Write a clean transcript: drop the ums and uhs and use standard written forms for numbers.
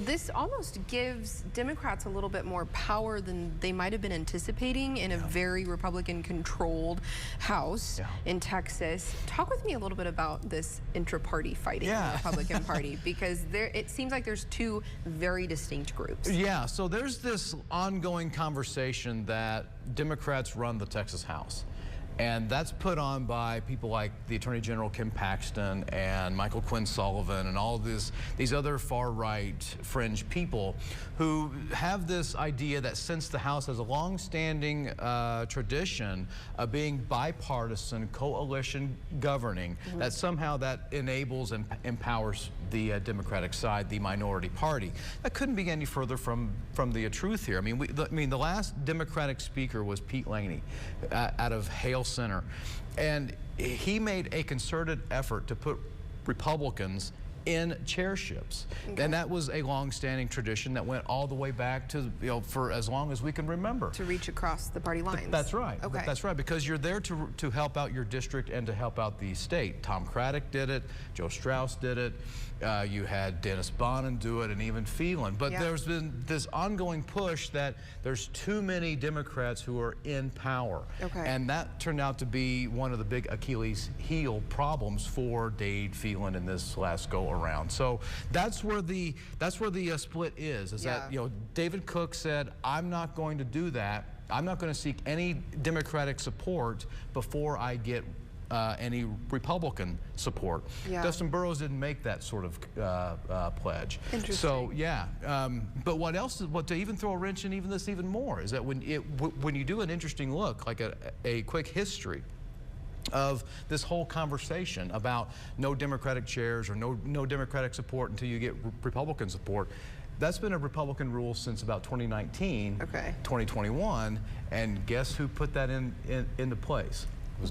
this almost gives Democrats a little bit more power than they might have been anticipating in a very Republican-controlled House in Texas. Talk with me a little bit about this intra-party fighting in the Republican Party, because it seems like there's two very distinct groups. Yeah, so there's this ongoing conversation that Democrats run the Texas House. And that's put on by people like the Attorney General Kim Paxton and Michael Quinn Sullivan and all these other far-right fringe people who have this idea that since the House has a long-standing tradition of being bipartisan, coalition governing, that somehow that enables and empowers the Democratic side, the minority party. That couldn't be any further from the truth here. I mean, the last Democratic speaker was Pete Laney out of Hale Center, and he made a concerted effort to put Republicans in chairships, and that was a long-standing tradition that went all the way back to, for as long as we can remember. To reach across the party lines. That's right. Okay. That's right, because you're there to help out your district and to help out the state. Tom Craddock did it. Joe Strauss did it. You had Dennis Bonnen do it, and even Phelan. But there's been this ongoing push that there's too many Democrats who are in power. And that turned out to be one of the big Achilles heel problems for Dade Phelan in this last go around. So that's where the split is that David Cook said, I'm not going to do that. I'm not going to seek any Democratic support before I get any Republican support. Dustin Burrows didn't make that sort of pledge. Interesting. So but what else? What to even throw a wrench in even more is that when you do an interesting look, like a quick history of this whole conversation about no Democratic chairs or no Democratic support until you get Republican support. That's been a Republican rule since about 2019, 2021, and guess who put that into place?